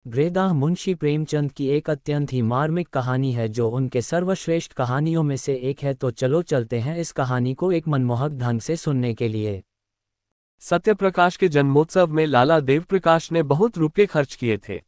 गृहदाह मुंशी प्रेमचंद की एक अत्यंत ही मार्मिक कहानी है जो उनके सर्वश्रेष्ठ कहानियों में से एक है। तो चलो चलते हैं इस कहानी को एक मनमोहक ढंग से सुनने के लिए। सत्यप्रकाश के जन्मोत्सव में लाला देवप्रकाश ने बहुत रुपये खर्च किए थे।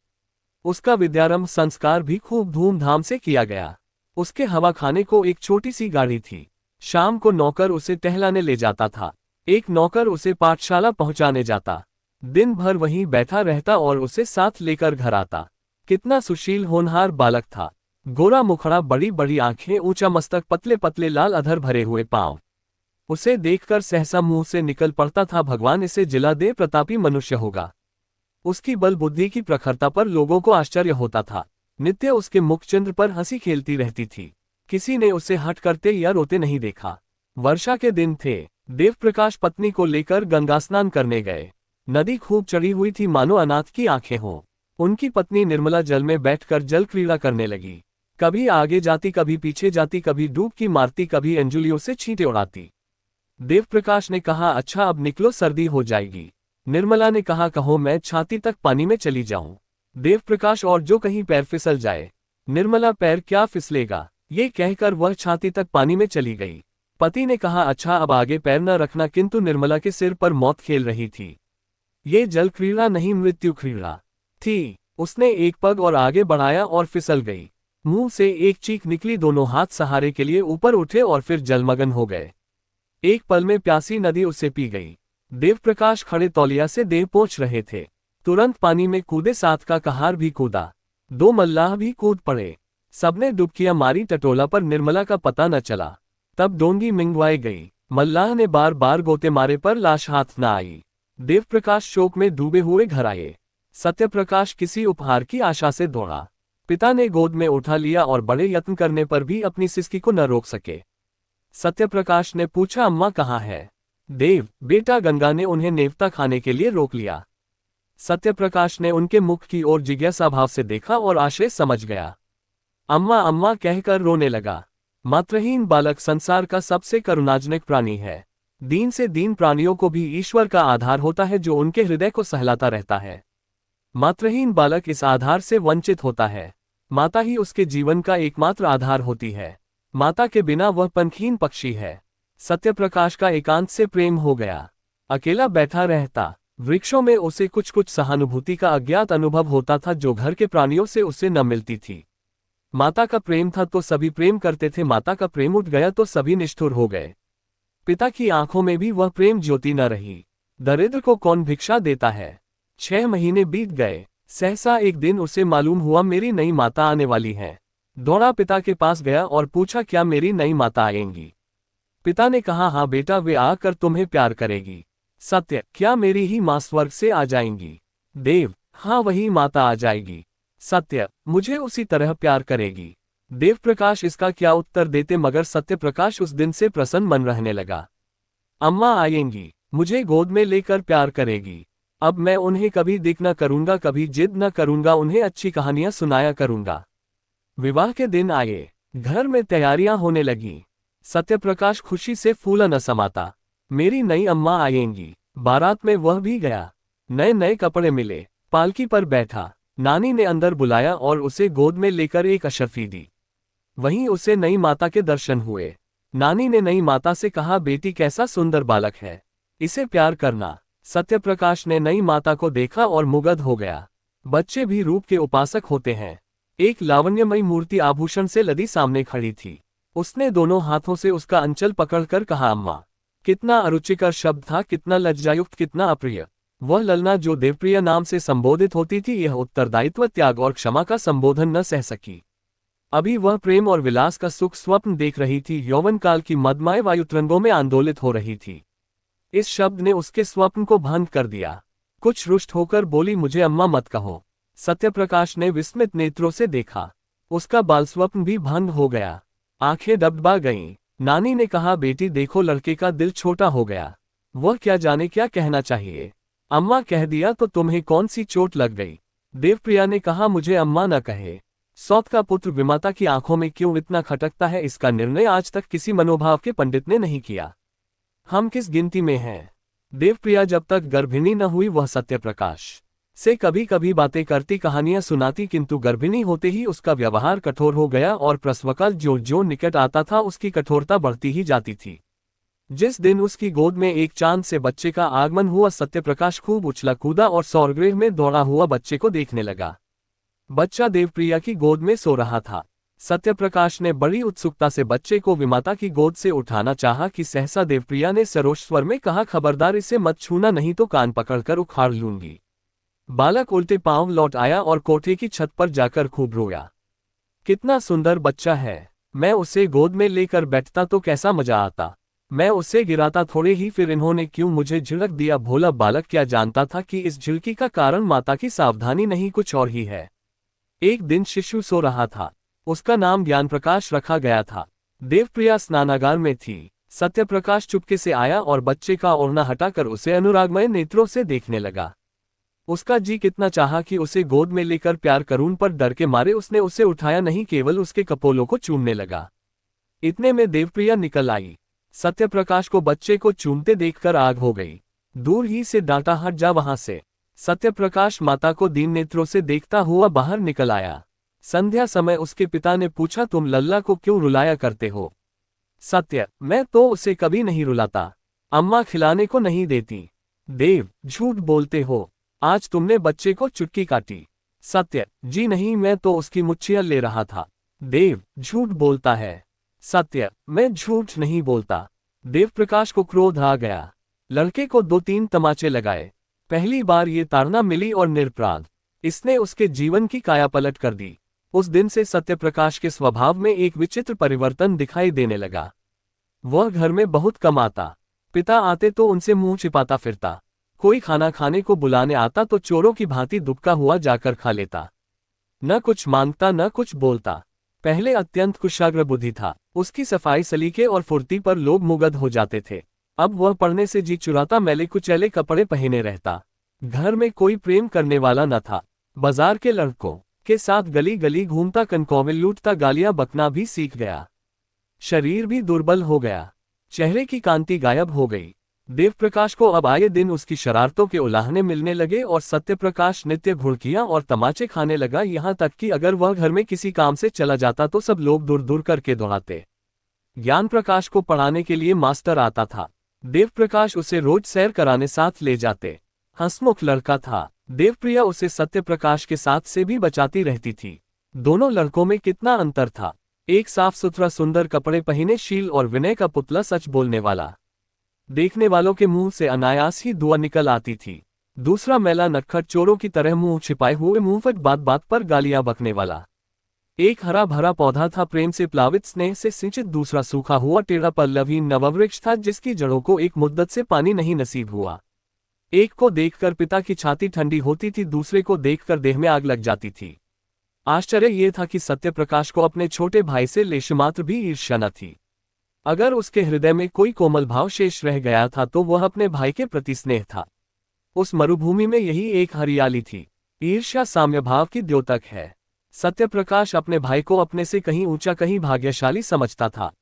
उसका विद्यारंभ संस्कार भी खूब धूमधाम से किया गया। उसके हवा खाने को एक छोटी सी गाड़ी थी। शाम को नौकर उसे टहलाने ले जाता था। एक नौकर उसे पाठशाला पहुंचाने जाता। दिन भर वहीं बैठा रहता और उसे साथ लेकर घर आता। कितना सुशील होनहार बालक था। गोरा मुखड़ा, बड़ी बड़ी आंखें, ऊंचा मस्तक, पतले पतले लाल अधर, भरे हुए पांव। उसे देखकर सहसा मुंह से निकल पड़ता था, भगवान इसे जिला दे, प्रतापी मनुष्य होगा। उसकी बल बुद्धि की प्रखरता पर लोगों को आश्चर्य होता था। नित्य उसके मुखचंद्र पर हंसी खेलती रहती थी। किसी ने उसे हट करते या रोते नहीं देखा। वर्षा के दिन थे। देवप्रकाश पत्नी को लेकर गंगा स्नान करने गए। नदी खूब चढ़ी हुई थी, मानो अनाथ की आंखें हों। उनकी पत्नी निर्मला जल में बैठकर जल क्रीड़ा करने लगी। कभी आगे जाती, कभी पीछे जाती, कभी डुबकी मारती, कभी अंजुलियों से छींटे उड़ाती। देवप्रकाश ने कहा, अच्छा अब निकलो, सर्दी हो जाएगी। निर्मला ने कहा, कहो मैं छाती तक पानी में चली जाऊं। देवप्रकाश, और जो कहीं पैर फिसल जाए। निर्मला, पैर क्या फिसलेगा, ये कहकर वह छाती तक पानी में चली गई। पति ने कहा, अच्छा अब आगे पैर न रखना, किंतु निर्मला के सिर पर मौत खेल रही थी। ये जल क्रीड़ा नहीं, मृत्यु क्रीड़ा थी। उसने एक पग और आगे बढ़ाया और फिसल गई। मुंह से एक चीख निकली, दोनों हाथ सहारे के लिए ऊपर उठे और फिर जलमग्न हो गए। एक पल में प्यासी नदी उसे पी गई। देवप्रकाश खड़े तौलिया से देह पोंछ रहे थे। तुरंत पानी में कूदे, साथ का कहार भी कूदा। दो मल्लाह भी कूद पड़े। सबने डुबकियां मारी, टटोला, पर निर्मला का पता न चला। तब डोंगी मिंगवाई गई। मल्लाह ने बार बार गोते मारे पर लाश हाथ न आई। देवप्रकाश शोक में डूबे हुए घर आए। सत्यप्रकाश किसी उपहार की आशा से दौड़ा। पिता ने गोद में उठा लिया और बड़े यत्न करने पर भी अपनी सिसकी को न रोक सके। सत्यप्रकाश ने पूछा, अम्मा कहाँ है? देव बेटा, गंगा ने उन्हें नेवता खाने के लिए रोक लिया। सत्यप्रकाश ने उनके मुख की ओर जिज्ञासा भाव से देखा और आश्चर्य समझ गया। अम्मा अम्मा कहकर रोने लगा। मात्रहीन बालक संसार का सबसे करुणाजनक प्राणी है। दीन से दीन प्राणियों को भी ईश्वर का आधार होता है, जो उनके हृदय को सहलाता रहता है। मात्रहीन बालक इस आधार से वंचित होता है। माता ही उसके जीवन का एकमात्र आधार होती है। माता के बिना वह पंखहीन पक्षी है। सत्यप्रकाश का एकांत से प्रेम हो गया। अकेला बैठा रहता। वृक्षों में उसे कुछ कुछ सहानुभूति का अज्ञात अनुभव होता था, जो घर के प्राणियों से उसे न मिलती थी। माता का प्रेम था तो सभी प्रेम करते थे, माता का प्रेम उठ गया तो सभी निष्ठुर हो गए। पिता की आंखों में भी वह प्रेम ज्योति न रही। दरिद्र को कौन भिक्षा देता है। 6 महीने बीत गए। सहसा एक दिन उसे मालूम हुआ, मेरी नई माता आने वाली है। दौड़ा पिता के पास गया और पूछा, क्या मेरी नई माता आएंगी? पिता ने कहा, हाँ बेटा, वे आकर तुम्हें प्यार करेगी। सत्य, क्या मेरी ही मां स्वर्ग से आ जाएंगी? देव, हाँ वही माता आ जाएगी। सत्य, मुझे उसी तरह प्यार करेगी। देवप्रकाश इसका क्या उत्तर देते, मगर सत्यप्रकाश उस दिन से प्रसन्न मन रहने लगा। अम्मा आएंगी, मुझे गोद में लेकर प्यार करेगी। अब मैं उन्हें कभी दिख न करूंगा, कभी जिद न करूंगा, उन्हें अच्छी कहानियां सुनाया करूंगा। विवाह के दिन आए। घर में तैयारियां होने लगी। सत्यप्रकाश खुशी से फूला न समाता। मेरी नई अम्मा आएंगी। बारात में वह भी गया। नए नए कपड़े मिले। पालकी पर बैठा। नानी ने अंदर बुलाया और उसे गोद में लेकर एक अशर्फी दी। वहीं उसे नई माता के दर्शन हुए। नानी ने नई माता से कहा, बेटी कैसा सुंदर बालक है, इसे प्यार करना। सत्यप्रकाश ने नई माता को देखा और मुग्ध हो गया। बच्चे भी रूप के उपासक होते हैं। एक लावण्यमयी मूर्ति आभूषण से लदी सामने खड़ी थी। उसने दोनों हाथों से उसका अंचल पकड़कर कहा, अम्मा। कितना अरुचिकर शब्द था, कितना लज्जायुक्त, कितना अप्रिय। वह ललना जो देवप्रिया नाम से संबोधित होती थी, यह उत्तरदायित्व, त्याग और क्षमा का संबोधन न सह सकी। अभी वह प्रेम और विलास का सुख स्वप्न देख रही थी, यौवन काल की मदमाय वायुतरंगों में आंदोलित हो रही थी। इस शब्द ने उसके स्वप्न को भंग कर दिया। कुछ रुष्ट होकर बोली, मुझे अम्मा मत कहो। सत्यप्रकाश ने विस्मित नेत्रों से देखा। उसका बाल स्वप्न भी भंग हो गया। आंखें डबडबा गईं। नानी ने कहा, बेटी देखो, लड़के का दिल छोटा हो गया। वह क्या जाने क्या कहना चाहिए। अम्मा कह दिया तो तुम्हें कौन सी चोट लग गई? देवप्रिया ने कहा, मुझे अम्मा न कहे। सौत का पुत्र विमाता की आंखों में क्यों इतना खटकता है, इसका निर्णय आज तक किसी मनोभाव के पंडित ने नहीं किया। हम किस गिनती में हैं? देवप्रिया जब तक गर्भिणी न हुई, वह सत्यप्रकाश से कभी कभी बातें करती, कहानियां सुनाती, किंतु गर्भिणी होते ही उसका व्यवहार कठोर हो गया और प्रसवकाल जो जो निकट आता था उसकी कठोरता बढ़ती ही जाती थी। जिस दिन उसकी गोद में एक चांद से बच्चे का आगमन हुआ, सत्यप्रकाश खूब उछला कूदा और सौरगृह में दौड़ा हुआ बच्चे को देखने लगा। बच्चा देवप्रिया की गोद में सो रहा था। सत्यप्रकाश ने बड़ी उत्सुकता से बच्चे को विमाता की गोद से उठाना चाहा कि सहसा देवप्रिया ने सरोष स्वर में कहा, खबरदार इसे मत छूना, नहीं तो कान पकड़कर उखाड़ लूंगी। बालक उल्टे पांव लौट आया और कोठे की छत पर जाकर खूब रोया। कितना सुंदर बच्चा है, मैं उसे गोद में लेकर बैठता तो कैसा मजा आता। मैं उसे गिराता थोड़े ही, फिर इन्होंने क्यों मुझे झिड़क दिया। भोला बालक क्या जानता था कि इस झिड़की का कारण माता की सावधानी नहीं, कुछ और ही है। एक दिन शिशु सो रहा था। उसका नाम ज्ञानप्रकाश रखा गया था। देवप्रिया स्नानागार में थी। सत्यप्रकाश चुपके से आया और बच्चे का ओढ़ना हटाकर उसे अनुरागमय नेत्रों से देखने लगा। उसका जी कितना चाहा कि उसे गोद में लेकर प्यार करूं, पर डर के मारे उसने उसे उठाया नहीं, केवल उसके कपोलों को चूमने लगा। इतने में देवप्रिया निकल आई। सत्यप्रकाश को बच्चे को चूमते देखकर आग हो गई। दूर ही से डांटा, हट जा वहां से। सत्यप्रकाश माता को दीन नेत्रों से देखता हुआ बाहर निकल आया। संध्या समय उसके पिता ने पूछा, तुम लल्ला को क्यों रुलाया करते हो। सत्य, मैं तो उसे कभी नहीं रुलाता, अम्मा खिलाने को नहीं देती। देव, झूठ बोलते हो, आज तुमने बच्चे को चुटकी काटी। सत्य, जी नहीं, मैं तो उसकी मुच्छियां ले रहा था। देव, झूठ बोलता है। सत्य, मैं झूठ नहीं बोलता। देवप्रकाश को क्रोध आ गया। लड़के को 2-3 तमाचे लगाए। पहली बार ये ताड़ना मिली और निरपराध। इसने उसके जीवन की कायापलट कर दी। उस दिन से सत्यप्रकाश के स्वभाव में एक विचित्र परिवर्तन दिखाई देने लगा। वह घर में बहुत कम आता। पिता आते तो उनसे मुंह छिपाता फिरता। कोई खाना खाने को बुलाने आता तो चोरों की भांति दुबका हुआ जाकर खा लेता। न कुछ मांगता न कुछ बोलता। पहले अत्यंत कुशाग्र बुद्धि था। उसकी सफाई सलीके और फुर्ती पर लोग मुग्ध हो जाते थे। अब वह पढ़ने से जी चुराता, मैले कुचैले कपड़े पहने रहता। घर में कोई प्रेम करने वाला न था। बाजार के लड़कों के साथ गली गली घूमता, कनकौवे लूटता, गालियां बकना भी सीख गया। शरीर भी दुर्बल हो गया। चेहरे की कांति गायब हो गई। देवप्रकाश को अब आए दिन उसकी शरारतों के उलाहने मिलने लगे और सत्यप्रकाश नित्य घुड़कियां और तमाचे खाने लगा, यहाँ तक कि अगर वह घर में किसी काम से चला जाता तो सब लोग दूर दूर करके दौड़ाते। ज्ञानप्रकाश को पढ़ाने के लिए मास्टर आता था। देवप्रकाश उसे रोज सैर कराने साथ ले जाते। हंसमुख लड़का था। देवप्रिया उसे सत्यप्रकाश के साथ से भी बचाती रहती थी। दोनों लड़कों में कितना अंतर था। एक साफ सुथरा सुंदर कपड़े पहने, शील और विनय का पुतला, सच बोलने वाला, देखने वालों के मुंह से अनायास ही दुआ निकल आती थी। दूसरा मैला नटखट, चोरों की तरह मुंह छिपाए हुए, मुंहफट बात बात पर गालियां बकने वाला। एक हरा भरा पौधा था, प्रेम से प्लावित, स्नेह से सिंचित। दूसरा सूखा हुआ टेढ़ा पल्लवीन नववृक्ष था, जिसकी जड़ों को एक मुद्दत से पानी नहीं नसीब हुआ। एक को देखकर पिता की छाती ठंडी होती थी, दूसरे को देखकर देह में आग लग जाती थी। आश्चर्य यह था कि सत्यप्रकाश को अपने छोटे भाई से लेशमात्र भी ईर्ष्या न थी। अगर उसके हृदय में कोई कोमल भाव शेष रह गया था तो वह अपने भाई के प्रति स्नेह था। उस मरुभूमि में यही एक हरियाली थी। ईर्ष्या साम्य भाव की द्योतक है। सत्यप्रकाश अपने भाई को अपने से कहीं ऊंचा, कहीं भाग्यशाली समझता था।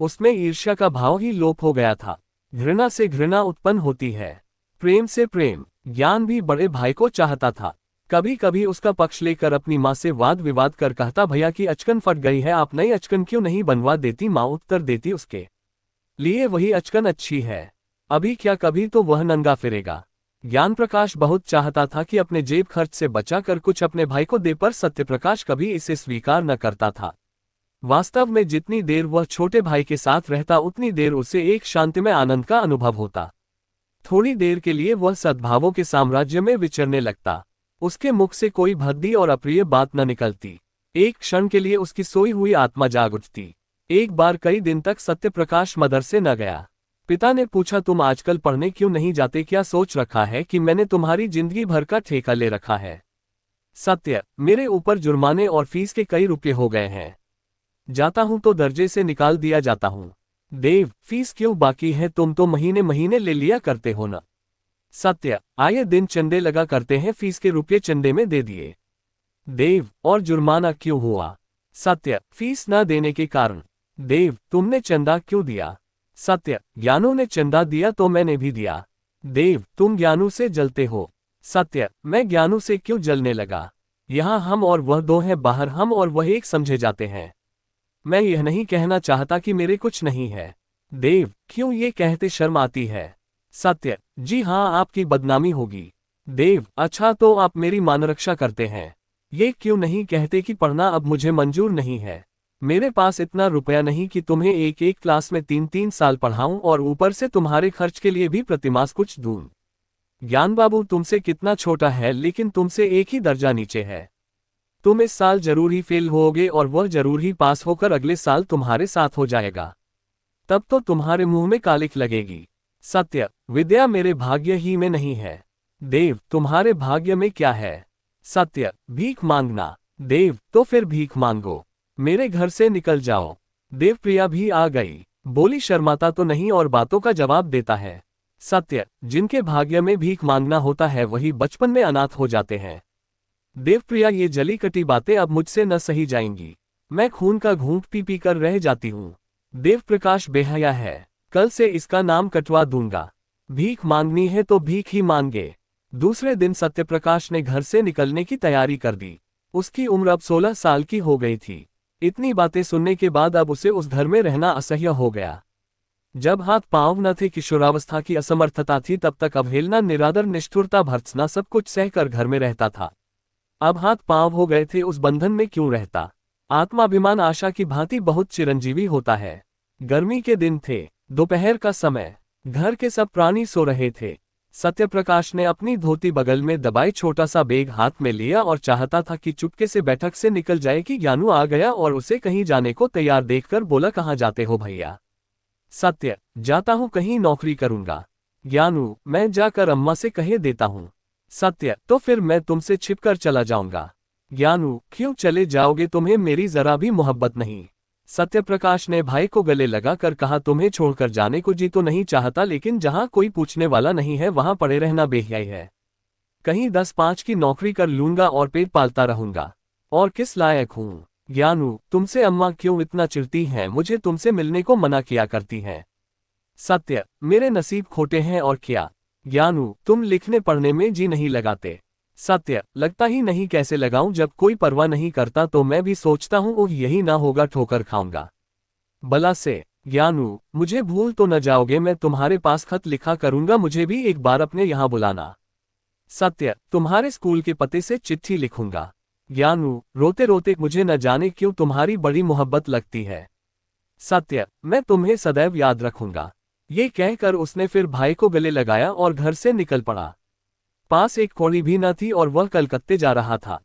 उसमें ईर्ष्या का भाव ही लोप हो गया था। घृणा से घृणा उत्पन्न होती है, प्रेम से प्रेम। ज्ञान भी बड़े भाई को चाहता था। कभी कभी उसका पक्ष लेकर अपनी माँ से वाद विवाद कर कहता, भैया की अचकन फट गई है, आप नई अचकन क्यों नहीं बनवा देती। माँ उत्तर देती, उसके लिए वही अचकन अच्छी है, अभी क्या कभी तो वह नंगा फिरेगा। ज्ञानप्रकाश बहुत चाहता था कि अपने जेब खर्च से बचाकर कुछ अपने भाई को दे, पर सत्यप्रकाश कभी इसे स्वीकार न करता था। वास्तव में जितनी देर वह छोटे भाई के साथ रहता उतनी देर उसे एक शांतिमय आनंद का अनुभव होता। थोड़ी देर के लिए वह सद्भावों के साम्राज्य में विचरने लगता। उसके मुख से कोई भद्दी और अप्रिय बात न निकलती। एक क्षण के लिए उसकी सोई हुई आत्मा जाग उठती। एक बार कई दिन तक सत्यप्रकाश मदरसे न गया। पिता ने पूछा, तुम आजकल पढ़ने क्यों नहीं जाते, क्या सोच रखा है कि मैंने तुम्हारी जिंदगी भर का ठेका ले रखा है। सत्य, मेरे ऊपर जुर्माने और फीस के कई रुपये हो गए हैं। जाता हूं तो दर्जे से निकाल दिया जाता हूं। देव, फीस क्यों बाकी है, तुम तो महीने महीने ले लिया करते हो ना। सत्य, आए दिन चंदे लगा करते हैं, फीस के रुपये चंदे में दे दिए। देव, और जुर्माना क्यों हुआ। सत्य, फीस न देने के कारण। देव, तुमने चंदा क्यों दिया। सत्य, ज्ञानू ने चंदा दिया तो मैंने भी दिया। देव, तुम ज्ञानू से जलते हो। सत्य, मैं ज्ञानू से क्यों जलने लगा? यहाँ हम और वह दो हैं, बाहर हम और वह एक समझे जाते हैं। मैं यह नहीं कहना चाहता कि मेरे कुछ नहीं है। देव, क्यों ये कहते शर्म आती है? सत्य, जी हाँ, आपकी बदनामी होगी। देव, अच्छा तो आप मेरी मानरक्षा करते हैं। ये क्यों नहीं कहते कि पढ़ना अब मुझे मंजूर नहीं है? मेरे पास इतना रुपया नहीं कि तुम्हें एक एक क्लास में 3-3 साल पढ़ाऊं और ऊपर से तुम्हारे खर्च के लिए भी प्रतिमास कुछ दूं। ज्ञान बाबू तुमसे कितना छोटा है, लेकिन तुमसे एक ही दर्जा नीचे है। तुम इस साल जरूर ही फेल होगे और वह जरूर ही पास होकर अगले साल तुम्हारे साथ हो जाएगा। तब तो तुम्हारे मुंह में कालिख लगेगी। सत्य, विद्या मेरे भाग्य ही में नहीं है। देव, तुम्हारे भाग्य में क्या है? सत्य, भीख मांगना। देव, तो फिर भीख मांगो, मेरे घर से निकल जाओ। देवप्रिया भी आ गई, बोली शर्माता तो नहीं और बातों का जवाब देता है। सत्य, जिनके भाग्य में भीख मांगना होता है वही बचपन में अनाथ हो जाते हैं। देवप्रिया, ये जली कटी बातें अब मुझसे न सही जाएंगी। मैं खून का घूंट पी पी कर रह जाती हूँ। देवप्रकाश बेहया है, कल से इसका नाम कटवा दूंगा। भीख मांगनी है तो भीख ही मांगे। दूसरे दिन सत्यप्रकाश ने घर से निकलने की तैयारी कर दी। उसकी उम्र अब 16 साल की हो गई थी। इतनी बातें सुनने के बाद अब उसे उस घर में रहना असह्य हो गया। जब हाथ पांव न थे, किशोरावस्था की असमर्थता थी, तब तक अवहेलना, निरादर, निष्ठुरता, भर्त्सना सब कुछ सहकर घर में रहता था। अब हाथ पांव हो गए थे, उस बंधन में क्यों रहता? आत्माभिमान आशा की भांति बहुत चिरंजीवी होता है। गर्मी के दिन थे, दोपहर का समय, घर के सब प्राणी सो रहे थे। सत्यप्रकाश ने अपनी धोती बगल में दबाई छोटा सा बैग हाथ में लिया और चाहता था कि चुपके से बैठक से निकल जाए कि ज्ञानू आ गया और उसे कहीं जाने को तैयार देखकर बोला, कहाँ जाते हो भैया? सत्य, जाता हूँ, कहीं नौकरी करूंगा। ज्ञानू, मैं जाकर अम्मा से कहे देता हूँ। सत्य, तो फिर मैं तुमसे छिपकर चला जाऊंगा। ज्ञानू, क्यों चले जाओगे? तुम्हें मेरी जरा भी मोहब्बत नहीं? सत्यप्रकाश ने भाई को गले लगाकर कहा, तुम्हें छोड़कर जाने को जी तो नहीं चाहता, लेकिन जहां कोई पूछने वाला नहीं है वहां पड़े रहना बेहयाई है। कहीं 10-5 की नौकरी कर लूंगा और पेट पालता रहूंगा। और किस लायक हूं? ज्ञानू, तुमसे अम्मा क्यों इतना चिढ़ती हैं? मुझे तुमसे मिलने को मना किया करती हैं। सत्य, मेरे नसीब खोटे हैं और क्या। ज्ञानू, तुम लिखने पढ़ने में जी नहीं लगाते। सत्य, लगता ही नहीं, कैसे लगाऊं? जब कोई परवाह नहीं करता तो मैं भी सोचता हूं, ओह यही ना होगा, ठोकर खाऊंगा बला से। ज्ञानू, मुझे भूल तो न जाओगे? मैं तुम्हारे पास खत लिखा करूंगा, मुझे भी एक बार अपने यहाँ बुलाना। सत्य, तुम्हारे स्कूल के पते से चिट्ठी लिखूंगा। ज्ञानू, रोते रोते, मुझे न जाने क्यों तुम्हारी बड़ी मोहब्बत लगती है। सत्य, मैं तुम्हें सदैव याद रखूंगा। ये कहकर उसने फिर भाई को गले लगाया और घर से निकल पड़ा। पास एक कौड़ी भी न थी और वह कलकत्ते जा रहा था।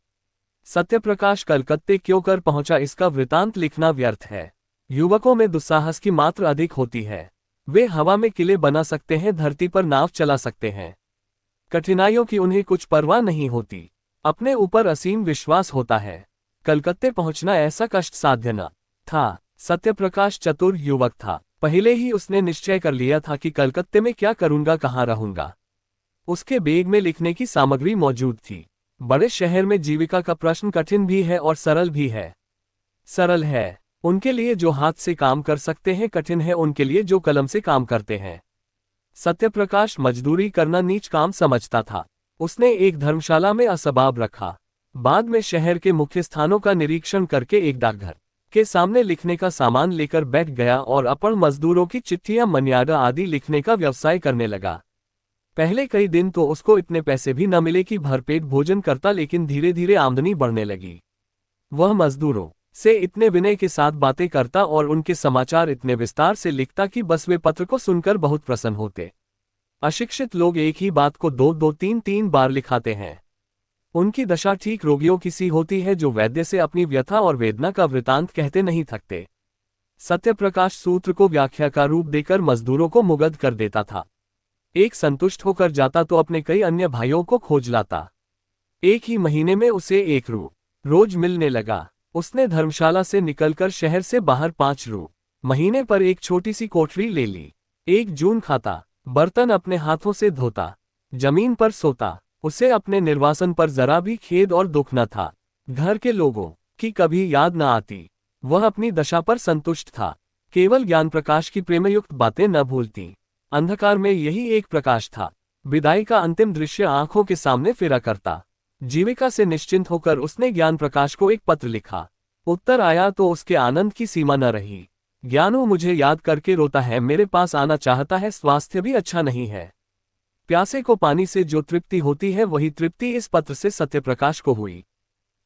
सत्यप्रकाश कलकत्ते क्यों कर पहुंचा, इसका वृतांत लिखना व्यर्थ है। युवकों में दुस्साहस की मात्रा अधिक होती है। वे हवा में किले बना सकते हैं, धरती पर नाव चला सकते हैं। कठिनाइयों की उन्हें कुछ परवाह नहीं होती। अपने ऊपर असीम विश्वास होता है। कलकत्ते पहुंचना ऐसा कष्ट साध्य न था। सत्यप्रकाश चतुर युवक था। पहले ही उसने निश्चय कर लिया था कि कलकत्ते में क्या करूंगा, कहाँ रहूंगा। उसके बैग में लिखने की सामग्री मौजूद थी। बड़े शहर में जीविका का प्रश्न कठिन भी है और सरल भी है। सरल है उनके लिए जो हाथ से काम कर सकते हैं, कठिन है उनके लिए जो कलम से काम करते हैं। सत्यप्रकाश मजदूरी करना नीच काम समझता था। उसने एक धर्मशाला में असबाब रखा। बाद में शहर के मुख्य स्थानों का निरीक्षण करके एक डाकघर के सामने लिखने का सामान लेकर बैठ गया और अपने मजदूरों की चिट्ठियां, मन्यादा आदि लिखने का व्यवसाय करने लगा। पहले कई दिन तो उसको इतने पैसे भी न मिले कि भरपेट भोजन करता, लेकिन धीरे धीरे आमदनी बढ़ने लगी। वह मजदूरों से इतने विनय के साथ बातें करता और उनके समाचार इतने विस्तार से लिखता कि बस वे पत्र को सुनकर बहुत प्रसन्न होते। अशिक्षित लोग एक ही बात को 2-2, 3-3 बार लिखाते हैं। उनकी दशा ठीक रोगियों की सी होती है, जो वैद्य से अपनी व्यथा और वेदना का वृतांत कहते नहीं थकते। सत्यप्रकाश सूत्र को व्याख्या का रूप देकर मजदूरों को मुग्ध कर देता था। एक संतुष्ट होकर जाता तो अपने कई अन्य भाइयों को खोज लाता। एक ही महीने में उसे 1 रू रोज मिलने लगा। उसने धर्मशाला से निकलकर शहर से बाहर 5 रू महीने पर एक छोटी सी कोठरी ले ली। 1 जून खाता, बर्तन अपने हाथों से धोता, जमीन पर सोता। उसे अपने निर्वासन पर जरा भी खेद और दुख न था। घर के लोगों की कभी याद न आती। वह अपनी दशा पर संतुष्ट था। केवल ज्ञान प्रकाश की प्रेमयुक्त बातें न भूलती। अंधकार में यही एक प्रकाश था। विदाई का अंतिम दृश्य आंखों के सामने फिरा करता। जीविका से निश्चिंत होकर उसने ज्ञान प्रकाश को एक पत्र लिखा। उत्तर आया तो उसके आनंद की सीमा न रही। ज्ञानू मुझे याद करके रोता है, मेरे पास आना चाहता है, स्वास्थ्य भी अच्छा नहीं है। प्यासे को पानी से जो तृप्ति होती है वही तृप्ति इस पत्र से सत्यप्रकाश को हुई।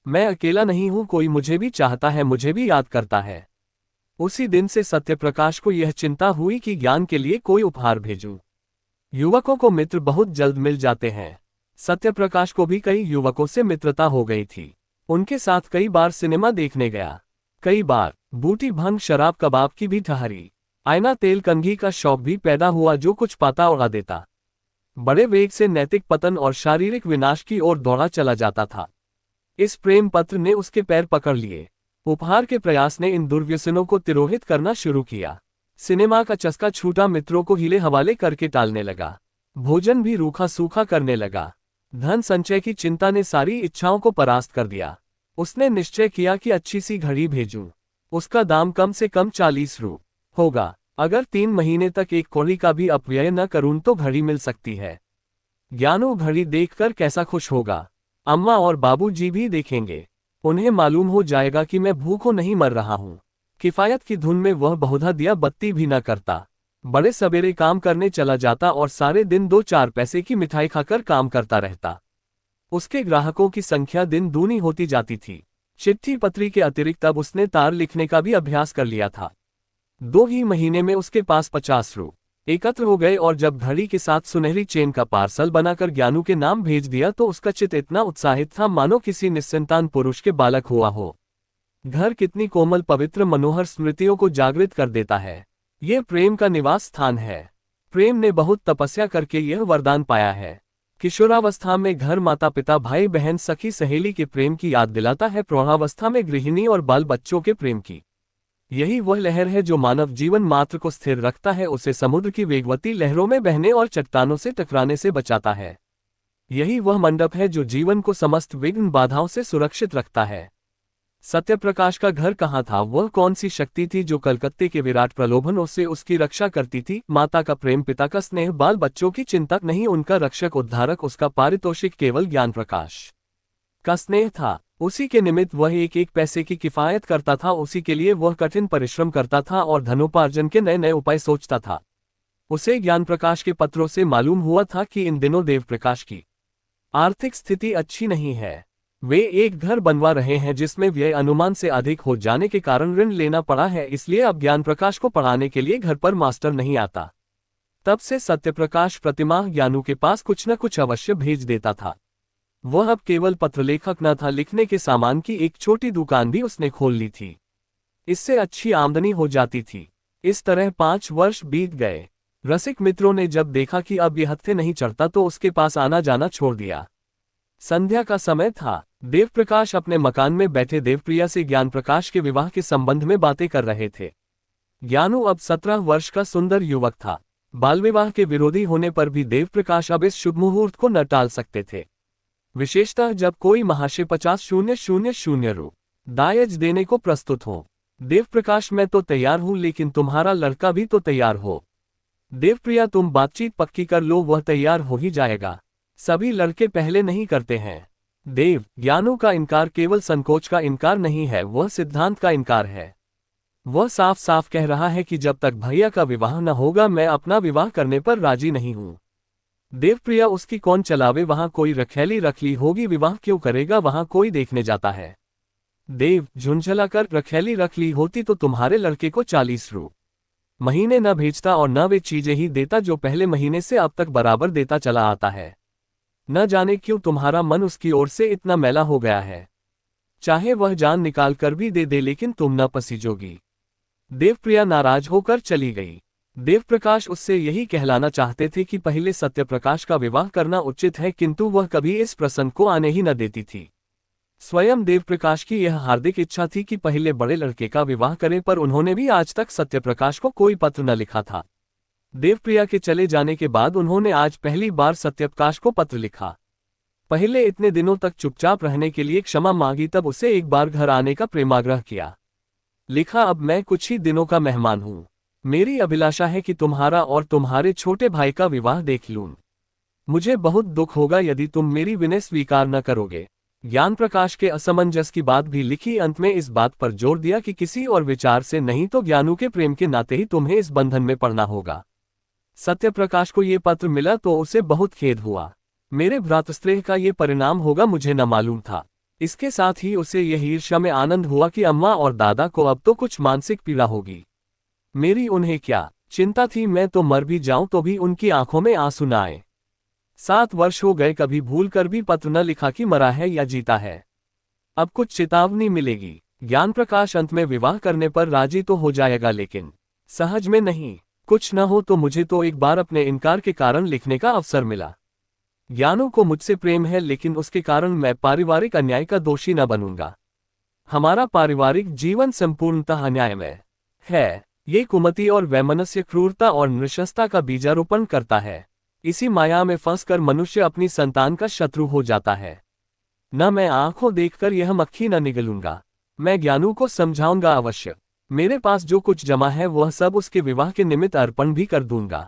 मैं अकेला नहीं हूं, कोई मुझे भी चाहता है, मुझे भी याद करता है। उसी दिन से सत्यप्रकाश को यह चिंता हुई कि ज्ञान के लिए कोई उपहार भेजूं। युवकों को मित्र बहुत जल्द मिल जाते हैं। सत्यप्रकाश को भी कई युवकों से मित्रता हो गई थी। उनके साथ कई बार सिनेमा देखने गया, कई बार बूटी भंग शराब कबाब की भी ठहरी। आईना तेल कंघी का शौक भी पैदा हुआ जो कुछ पाता उड़ा देता। बड़े वेग से नैतिक पतन और शारीरिक विनाश की ओर दौड़ा चला जाता था। इस प्रेम पत्र ने उसके पैर पकड़ लिए। उपहार के प्रयास ने इन दुर्व्यसनों को तिरोहित करना शुरू किया। सिनेमा का चस्का छूटा, मित्रों को हिले हवाले करके टालने लगा। भोजन भी रूखा सूखा करने लगा। धन संचय की चिंता ने सारी इच्छाओं को परास्त कर दिया। उसने निश्चय किया कि अच्छी सी घड़ी भेजूं। उसका दाम कम से कम 40 रु होगा। अगर 3 महीने तक एक कौड़ी का भी अपव्यय न करूं तो घड़ी मिल सकती है। ज्ञानू घड़ी देखकर कैसा खुश होगा। अम्मा और बाबूजी भी देखेंगे। उन्हें मालूम हो जाएगा कि मैं भूखों नहीं मर रहा हूं। किफायत की धुन में वह बहुधा दिया बत्ती भी न करता। बड़े सवेरे काम करने चला जाता और सारे दिन 2-4 पैसे की मिठाई खाकर काम करता रहता। उसके ग्राहकों की संख्या दिन दूनी होती जाती थी। चिट्ठी पत्री के अतिरिक्त अब उसने तार लिखने का भी अभ्यास कर लिया था। 2 ही महीने में उसके पास 50 रु एकत्र हो गए और जब घड़ी के साथ सुनहरी चेन का पार्सल बनाकर ज्ञानू के नाम भेज दिया तो उसका चित्त इतना उत्साहित था मानो किसी निस्संतान पुरुष के बालक हुआ हो। घर कितनी कोमल पवित्र मनोहर स्मृतियों को जागृत कर देता है। यह प्रेम का निवास स्थान है। प्रेम ने बहुत तपस्या करके यह वरदान पाया है। किशोरावस्था में घर माता पिता भाई बहन सखी सहेली के प्रेम की याद दिलाता है, प्रौढ़ावस्था में गृहिणी और बाल बच्चों के प्रेम की। यही वह लहर है जो मानव जीवन मात्र को स्थिर रखता है, उसे समुद्र की वेगवती लहरों में बहने और चट्टानों से टकराने से बचाता है। यही वह मंडप है जो जीवन को समस्त विघ्न बाधाओं से सुरक्षित रखता है। सत्यप्रकाश का घर कहाँ था? वह कौन सी शक्ति थी जो कलकत्ते के विराट प्रलोभनों से उसकी रक्षा करती थी? माता का प्रेम, पिता का स्नेह, बाल बच्चों की चिंता नहीं, उनका रक्षक उद्धारक, उसका पारितोषिक केवल ज्ञान प्रकाश का स्नेह था। उसी के निमित्त वह एक एक पैसे की किफायत करता था। उसी के लिए वह कठिन परिश्रम करता था और धनोपार्जन के नए नए उपाय सोचता था। उसे ज्ञान प्रकाश के पत्रों से मालूम हुआ था कि इन दिनों देव प्रकाश की आर्थिक स्थिति अच्छी नहीं है। वे एक घर बनवा रहे हैं जिसमें व्यय अनुमान से अधिक हो जाने के कारण ऋण लेना पड़ा है, इसलिए अब ज्ञान प्रकाश को पढ़ाने के लिए घर पर मास्टर नहीं आता। तब से सत्यप्रकाश प्रतिमाह ज्ञानू के पास कुछ न कुछ अवश्य भेज देता था। वह अब केवल पत्रलेखक न था, लिखने के सामान की एक छोटी दुकान भी उसने खोल ली थी। इससे अच्छी आमदनी हो जाती थी। इस तरह 5 वर्ष बीत गए। रसिक मित्रों ने जब देखा कि अब यह हत्थे नहीं चढ़ता तो उसके पास आना जाना छोड़ दिया। संध्या का समय था। देवप्रकाश अपने मकान में बैठे देवप्रिया से ज्ञान प्रकाश के विवाह के संबंध में बातें कर रहे थे। ज्ञानू अब 17 वर्ष का सुंदर युवक था। बाल विवाह के विरोधी होने पर भी देवप्रकाश अब इस शुभ मुहूर्त को न टाल सकते थे। विशेषतः जब कोई महाशय 50,000 रु दायज देने को प्रस्तुत हो। देवप्रकाश, मैं तो तैयार हूं, लेकिन तुम्हारा लड़का भी तो तैयार हो। देवप्रिया, तुम बातचीत पक्की कर लो, वह तैयार हो ही जाएगा। सभी लड़के पहले नहीं करते हैं। देव, ज्ञानू का इनकार केवल संकोच का इनकार नहीं है, वह सिद्धांत का इनकार है। वह साफ साफ कह रहा है कि जब तक भैया का विवाह न होगा मैं अपना विवाह करने पर राजी नहीं हूं। देवप्रिया, उसकी कौन चलावे, वहां कोई रखैली रख ली होगी, विवाह क्यों करेगा, वहां कोई देखने जाता है। देव, झुंझला कर, रखैली रख ली होती तो तुम्हारे लड़के को 40 रु महीने न भेजता और न वे चीजें ही देता जो पहले महीने से अब तक बराबर देता चला आता है। न जाने क्यों तुम्हारा मन उसकी ओर से इतना मैला हो गया है। चाहे वह जान निकाल कर भी दे दे लेकिन तुम न पसीजोगी। देवप्रिया नाराज होकर चली गई। देवप्रकाश उससे यही कहलाना चाहते थे कि पहले सत्यप्रकाश का विवाह करना उचित है, किंतु वह कभी इस प्रसंग को आने ही न देती थी। स्वयं देवप्रकाश की यह हार्दिक इच्छा थी कि पहले बड़े लड़के का विवाह करें, पर उन्होंने भी आज तक सत्यप्रकाश को कोई पत्र न लिखा था। देवप्रिया के चले जाने के बाद उन्होंने आज पहली बार सत्यप्रकाश को पत्र लिखा। पहले इतने दिनों तक चुपचाप रहने के लिए क्षमा मांगी, तब उसे एक बार घर आने का प्रेमाग्रह किया। लिखा, अब मैं कुछ ही दिनों का मेहमान हूं। मेरी अभिलाषा है कि तुम्हारा और तुम्हारे छोटे भाई का विवाह देख लूं। मुझे बहुत दुख होगा यदि तुम मेरी विनय स्वीकार न करोगे। ज्ञान प्रकाश के असमंजस की बात भी लिखी, अंत में इस बात पर जोर दिया कि किसी और विचार से नहीं तो ज्ञानू के प्रेम के नाते ही तुम्हें इस बंधन में पड़ना होगा। सत्यप्रकाश को ये पत्र मिला तो उसे बहुत खेद हुआ। मेरे भ्रातृस्नेह का ये परिणाम होगा मुझे न मालूम था। इसके साथ ही उसे यह ईर्ष्या में आनंद हुआ कि अम्मा और दादा को अब तो कुछ मानसिक पीड़ा होगी। मेरी उन्हें क्या चिंता थी, मैं तो मर भी जाऊं तो भी उनकी आंखों में आंसू न आए। 7 वर्ष हो गए, कभी भूल कर भी पत्र न लिखा कि मरा है या जीता है। अब कुछ चेतावनी मिलेगी। ज्ञान प्रकाश अंत में विवाह करने पर राजी तो हो जाएगा, लेकिन सहज में नहीं। कुछ न हो तो मुझे तो एक बार अपने इनकार के कारण लिखने का अवसर मिला। ज्ञानू को मुझसे प्रेम है, लेकिन उसके कारण मैं पारिवारिक अन्याय का दोषी न बनूंगा। हमारा पारिवारिक जीवन संपूर्णतः अन्यायमय है। ये कुमति और वैमनस्य, क्रूरता और नृशंसता का बीजारोपण करता है। इसी माया में फंसकर मनुष्य अपनी संतान का शत्रु हो जाता है। न मैं आंखों देखकर यह मक्खी न निगलूंगा। मैं ज्ञानू को समझाऊंगा अवश्य। मेरे पास जो कुछ जमा है वह सब उसके विवाह के निमित्त अर्पण भी कर दूंगा।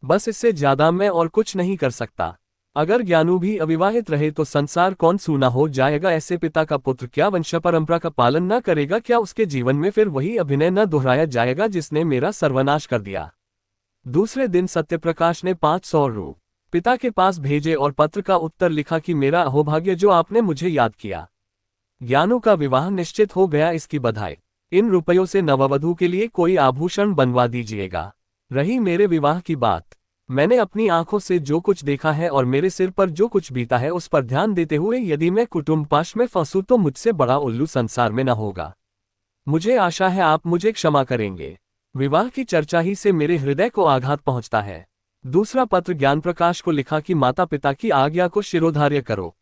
बस इससे ज्यादा मैं और कुछ नहीं कर सकता। अगर ज्ञानू भी अविवाहित रहे तो संसार कौन सूना हो जाएगा। ऐसे पिता का पुत्र क्या वंश परंपरा का पालन न करेगा? क्या उसके जीवन में फिर वही अभिनय न दोहराया जाएगा जिसने मेरा सर्वनाश कर दिया? दूसरे दिन सत्यप्रकाश ने 500 रु पिता के पास भेजे और पत्र का उत्तर लिखा कि मेरा अहोभाग्य जो आपने मुझे याद किया। ज्ञानू का विवाह निश्चित हो गया, इसकी बधाई। इन रुपयों से नववधू के लिए कोई आभूषण बनवा दीजिएगा। रही मेरे विवाह की बात, मैंने अपनी आंखों से जो कुछ देखा है और मेरे सिर पर जो कुछ बीता है उस पर ध्यान देते हुए यदि मैं कुटुंब पाश में फंसूं तो मुझसे बड़ा उल्लू संसार में न होगा। मुझे आशा है आप मुझे क्षमा करेंगे। विवाह की चर्चा ही से मेरे हृदय को आघात पहुंचता है। दूसरा पत्र ज्ञान प्रकाश को लिखा कि माता पिता की आज्ञा को शिरोधार्य करो।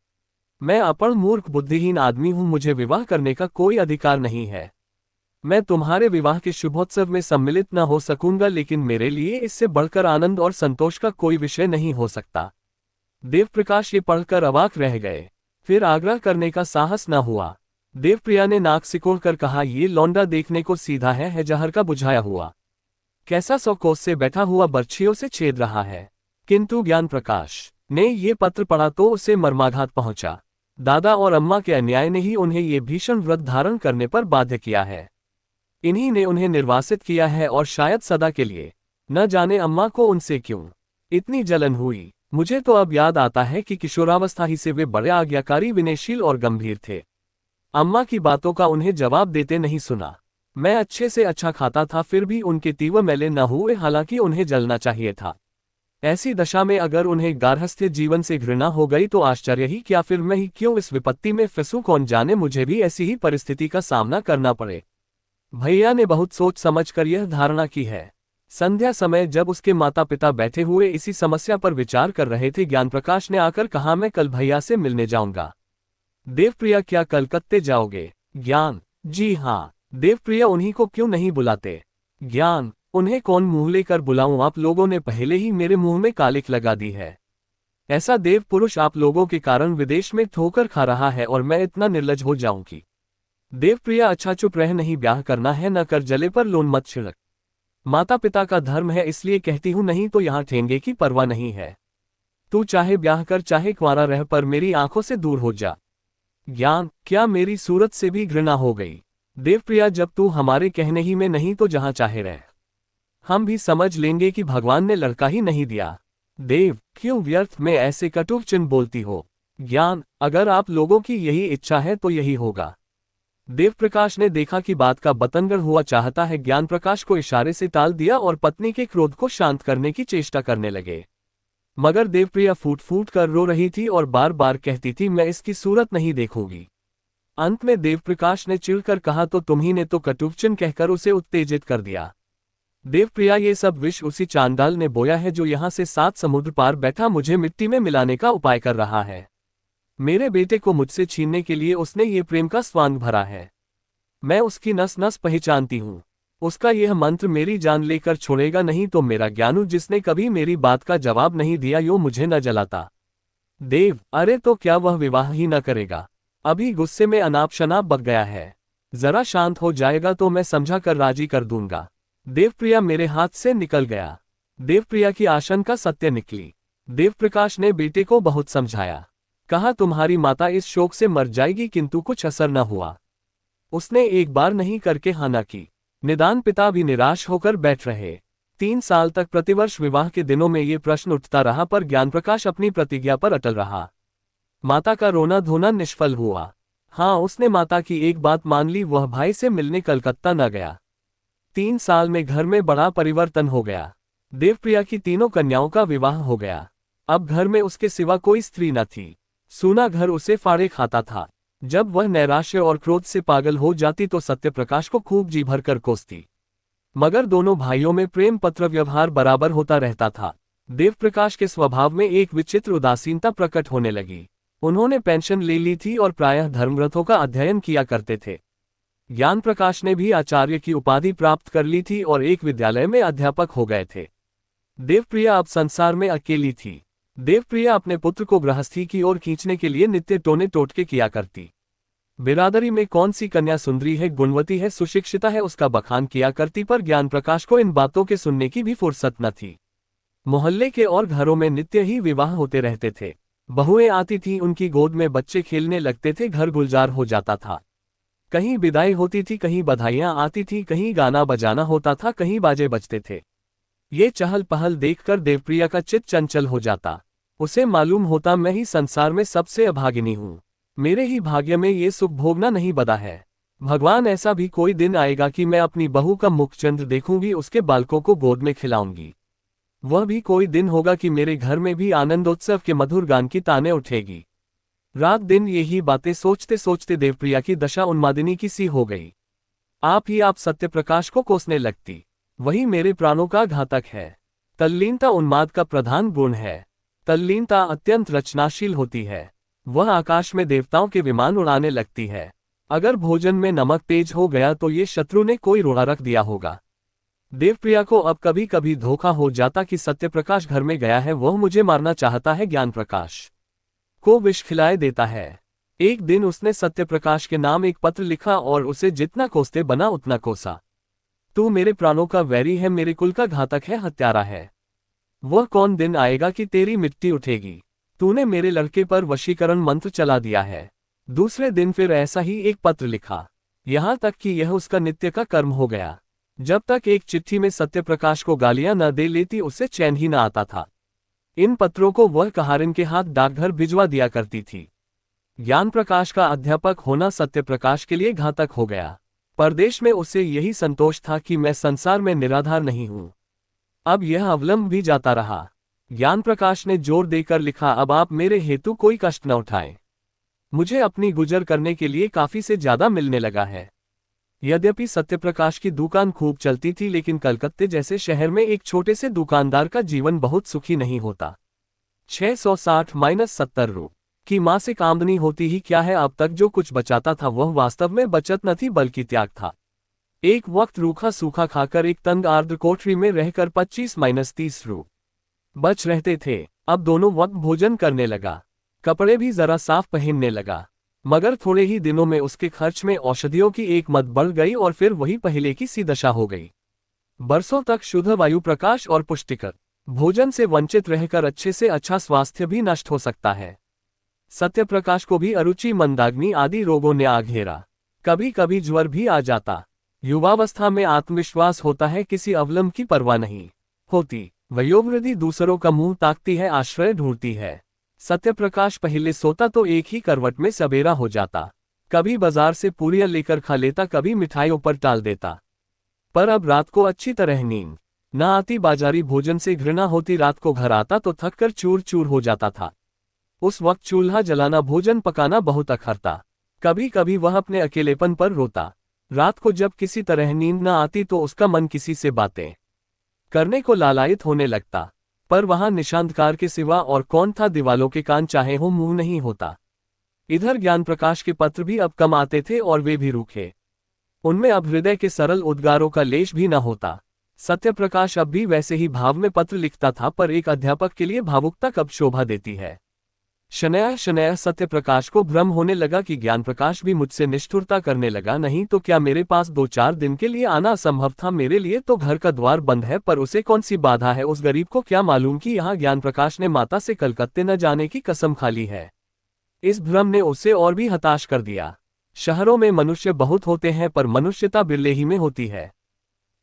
मैं अपर्ण मूर्ख बुद्धिहीन आदमी हूं, मुझे विवाह करने का कोई अधिकार नहीं है। मैं तुम्हारे विवाह के शुभोत्सव में सम्मिलित न हो सकूंगा, लेकिन मेरे लिए इससे बढ़कर आनंद और संतोष का कोई विषय नहीं हो सकता। देवप्रकाश ये पढ़कर अवाक रह गए। फिर आग्रह करने का साहस न हुआ। देवप्रिया ने नाक सिकोड़कर कहा, ये लौंडा देखने को सीधा है जहर का बुझाया हुआ। कैसा 100 कोस से बैठा हुआ बर्छियों से छेद रहा है। किंतु ज्ञान प्रकाश ने ये पत्र पढ़ा तो उसे मर्माघात पहुंचा। दादा और अम्मा के अन्याय ने ही उन्हें ये भीषण व्रत धारण करने पर बाध्य किया है। इन्हीं ने उन्हें निर्वासित किया है और शायद सदा के लिए। न जाने अम्मा को उनसे क्यों इतनी जलन हुई। मुझे तो अब याद आता है कि किशोरावस्था ही से वे बड़े आज्ञाकारी, विनयशील और गंभीर थे। अम्मा की बातों का उन्हें जवाब देते नहीं सुना। मैं अच्छे से अच्छा खाता था, फिर भी उनके तीव्र मैले न हुए, हालांकि उन्हें जलना चाहिए था। ऐसी दशा में अगर उन्हें गार्हस्थ्य जीवन से घृणा हो गई तो आश्चर्य ही क्या, फिर मैं ही क्यों इस विपत्ति में फंसूं? कौन जाने मुझे भी ऐसी ही परिस्थिति का सामना करना पड़े। भैया ने बहुत सोच समझ कर यह धारणा की है। संध्या समय जब उसके माता पिता बैठे हुए इसी समस्या पर विचार कर रहे थे, ज्ञानप्रकाश ने आकर कहा, मैं कल भैया से मिलने जाऊंगा। देवप्रिया, क्या कलकत्ते जाओगे? ज्ञान, जी हाँ। देवप्रिया, उन्हीं को क्यों नहीं बुलाते? ज्ञान, उन्हें कौन मुंह लेकर बुलाऊं? आप लोगों ने पहले ही मेरे मुंह में कालिख लगा दी है। ऐसा देव पुरुष आप लोगों के कारण विदेश में ठोकर खा रहा है और मैं इतना निर्लज हो जाऊं कि। देवप्रिया, अच्छा चुप रह, नहीं ब्याह करना है, न कर जले पर लोन मत छिड़क। माता पिता का धर्म है इसलिए कहती हूं, नहीं तो यहां ठेंगे की परवाह नहीं है। तू चाहे ब्याह कर चाहे कुंवारा रह, पर मेरी आंखों से दूर हो जा। ज्ञान, क्या मेरी सूरत से भी घृणा हो गई? देवप्रिया, जब तू हमारे कहने ही में नहीं तो जहां चाहे रह। हम भी समझ लेंगे कि भगवान ने लड़का ही नहीं दिया। देव, क्यों व्यर्थ में ऐसे कटुवचन बोलती हो? ज्ञान, अगर आप लोगों की यही इच्छा है तो यही होगा। देवप्रकाश ने देखा कि बात का बतंगड़ हुआ चाहता है, ज्ञानप्रकाश को इशारे से टाल दिया और पत्नी के क्रोध को शांत करने की चेष्टा करने लगे। मगर देवप्रिया फूट फूट कर रो रही थी और बार बार कहती थी, मैं इसकी सूरत नहीं देखूंगी। अंत में देवप्रकाश ने चिढ़कर कहा, तो तुम्ही ने तो कटुवचन कहकर उसे उत्तेजित कर दिया। देवप्रिया, ये सब विष उसी चांडाल ने बोया है जो यहां से 7 समुद्र पार बैठा मुझे मिट्टी में मिलाने का उपाय कर रहा है। मेरे बेटे को मुझसे छीनने के लिए उसने ये प्रेम का स्वांग भरा है। मैं उसकी नस नस पहचानती हूं। उसका यह मंत्र मेरी जान लेकर छोड़ेगा नहीं तो मेरा ज्ञानू, जिसने कभी मेरी बात का जवाब नहीं दिया, यो मुझे न जलाता। देव, अरे तो क्या वह विवाह ही न करेगा? अभी गुस्से में अनाप शनाप बक गया है। जरा शांत हो जाएगा तो मैं समझा कर राजी कर दूंगा। देवप्रिया मेरे हाथ से निकल गया। देवप्रिया की आशंका सत्य निकली। देवप्रकाश ने बेटे को बहुत समझाया। कहा तुम्हारी माता इस शोक से मर जाएगी, किंतु कुछ असर न हुआ। उसने एक बार नहीं करके हाँ न की। निदान पिता भी निराश होकर बैठ रहे। 3 साल तक प्रतिवर्ष विवाह के दिनों में ये प्रश्न उठता रहा, पर ज्ञानप्रकाश अपनी प्रतिज्ञा पर अटल रहा। माता का रोना धोना निष्फल हुआ। हाँ, उसने माता की एक बात मान ली, वह भाई से मिलने कलकत्ता न गया। 3 साल में घर में बड़ा परिवर्तन हो गया। देवप्रिया की तीनों कन्याओं का विवाह हो गया। अब घर में उसके सिवा कोई स्त्री न थी। सूना घर उसे फाड़े खाता था। जब वह नैराश्य और क्रोध से पागल हो जाती तो सत्यप्रकाश को खूब जी भर कर कोसती। मगर दोनों भाइयों में प्रेम पत्र व्यवहार बराबर होता रहता था। देवप्रकाश के स्वभाव में एक विचित्र उदासीनता प्रकट होने लगी। उन्होंने पेंशन ले ली थी और प्रायः धर्मग्रंथों का अध्ययन किया करते थे। ज्ञानप्रकाश ने भी आचार्य की उपाधि प्राप्त कर ली थी और एक विद्यालय में अध्यापक हो गए थे। देवप्रिया अब संसार में अकेली थी। देवप्रिया अपने पुत्र को गृहस्थी की ओर खींचने के लिए नित्य टोने टोटके किया करती। बिरादरी में कौन सी कन्या सुंदरी है, गुणवती है, सुशिक्षिता है, उसका बखान किया करती, पर ज्ञानप्रकाश को इन बातों के सुनने की भी फुर्सत न थी। मोहल्ले के और घरों में नित्य ही विवाह होते रहते थे। बहुएं आती थीं, उनकी गोद में बच्चे खेलने लगते थे, घर गुलजार हो जाता था। कहीं विदाई होती थी, कहीं बधाइयां आती थीं, कहीं गाना बजाना होता था, कहीं बाजे बजते थे। ये चहल पहल देखकर देवप्रिया का चित्त चंचल हो जाता। उसे मालूम होता मैं ही संसार में सबसे अभागिनी हूँ। मेरे ही भाग्य में ये सुख भोगना नहीं बदा है। भगवान, ऐसा भी कोई दिन आएगा कि मैं अपनी बहू का मुखचंद्र देखूंगी, उसके बालकों को गोद में खिलाऊंगी। वह भी कोई दिन होगा कि मेरे घर में भी आनंदोत्सव के मधुर गान की ताने उठेगी। रात दिन यही बातें सोचते सोचते देवप्रिया की दशा उन्मादिनी की सी हो गई। आप सत्यप्रकाश को कोसने लगती। वही मेरे प्राणों का घातक है। तल्लीनता उन्माद का प्रधान गुण है। तल्लीनता अत्यंत रचनाशील होती है। वह आकाश में देवताओं के विमान उड़ाने लगती है। अगर भोजन में नमक तेज हो गया तो ये शत्रु ने कोई रोड़ा रख दिया होगा। देवप्रिया को अब कभी कभी धोखा हो जाता कि सत्यप्रकाश घर में गया है, वह मुझे मारना चाहता है, ज्ञानप्रकाश को विष खिलाए देता है। एक दिन उसने सत्यप्रकाश के नाम एक पत्र लिखा और उसे जितना कोसते बना उतना कोसा। तू मेरे प्राणों का वैरी है, मेरे कुल का घातक है, हत्यारा है। वह कौन दिन आएगा कि तेरी मिट्टी उठेगी। तूने मेरे लड़के पर वशीकरण मंत्र चला दिया है। दूसरे दिन फिर ऐसा ही एक पत्र लिखा, यहां तक कि यह उसका नित्य का कर्म हो गया। जब तक एक चिट्ठी में सत्यप्रकाश को गालियां न दे लेती उसे चैन ही न आता था। इन पत्रों को वह कहारिन के हाथ डाकघर भिजवा दिया करती थी। ज्ञानप्रकाश का अध्यापक होना सत्यप्रकाश के लिए घातक हो गया। परदेश में उसे यही संतोष था कि मैं संसार में निराधार नहीं हूं। अब यह अवलंब भी जाता रहा। ज्ञानप्रकाश ने जोर देकर लिखा, अब आप मेरे हेतु कोई कष्ट न उठाएं। मुझे अपनी गुजर करने के लिए काफी से ज्यादा मिलने लगा है। यद्यपि सत्यप्रकाश की दुकान खूब चलती थी, लेकिन कलकत्ते जैसे शहर में एक छोटे से दुकानदार का जीवन बहुत सुखी नहीं होता। 660-70 रु की मासिक आमदनी होती ही क्या है। अब तक जो कुछ बचाता था वह वास्तव में बचत न थी बल्कि त्याग था। एक वक्त रूखा सूखा खाकर एक तंग आर्द्र कोठरी में रहकर 25-30 रु बच रहते थे। अब दोनों वक्त भोजन करने लगा, कपड़े भी जरा साफ पहनने लगा। मगर थोड़े ही दिनों में उसके खर्च में औषधियों की एक मद बढ़ गई और फिर वही पहले की सी दशा हो गई। बरसों तक शुद्ध वायु प्रकाश और पुष्टिकर भोजन से वंचित रहकर अच्छे से अच्छा स्वास्थ्य भी नष्ट हो सकता है। सत्यप्रकाश को भी अरुचि, मंदाग्नि आदि रोगों ने आ घेरा। कभी कभी ज्वर भी आ जाता। युवावस्था में आत्मविश्वास होता है, किसी अवलंब की परवाह नहीं होती। वयोवृद्धि दूसरों का मुंह ताकती है, आश्रय ढूंढती है। सत्यप्रकाश पहले सोता तो एक ही करवट में सबेरा हो जाता। कभी बाजार से पूरियां लेकर खा लेता, कभी मिठाइयों पर टाल देता। पर अब रात को अच्छी तरह नींद न आती। बाजारी भोजन से घृणा होती। रात को घर आता तो थक कर चूर चूर हो जाता था। उस वक्त चूल्हा जलाना, भोजन पकाना बहुत अखरता। कभी कभी वह अपने अकेलेपन पर रोता। रात को जब किसी तरह नींद न आती तो उसका मन किसी से बातें करने को लालायित होने लगता। पर वहां निशांतकार के सिवा और कौन था। दीवालों के कान चाहे हो मुंह नहीं होता। इधर ज्ञानप्रकाश के पत्र भी अब कम आते थे और वे भी रूखे। उनमें अब हृदय के सरल उद्गारों का लेश भी न होता। सत्यप्रकाश अब भी वैसे ही भाव में पत्र लिखता था, पर एक अध्यापक के लिए भावुकता कब शोभा देती है। शनैः शनैः सत्यप्रकाश को भ्रम होने लगा कि ज्ञानप्रकाश भी मुझसे निष्ठुरता करने लगा। नहीं तो क्या मेरे पास 2-4 दिन के लिए आना असंभव था। मेरे लिए तो घर का द्वार बंद है, पर उसे कौन सी बाधा है। उस गरीब को क्या मालूम कि यहाँ ज्ञानप्रकाश ने माता से कलकत्ते न जाने की कसम खा ली है। इस भ्रम ने उसे और भी हताश कर दिया। शहरों में मनुष्य बहुत होते हैं, पर मनुष्यता बिरले ही में होती है।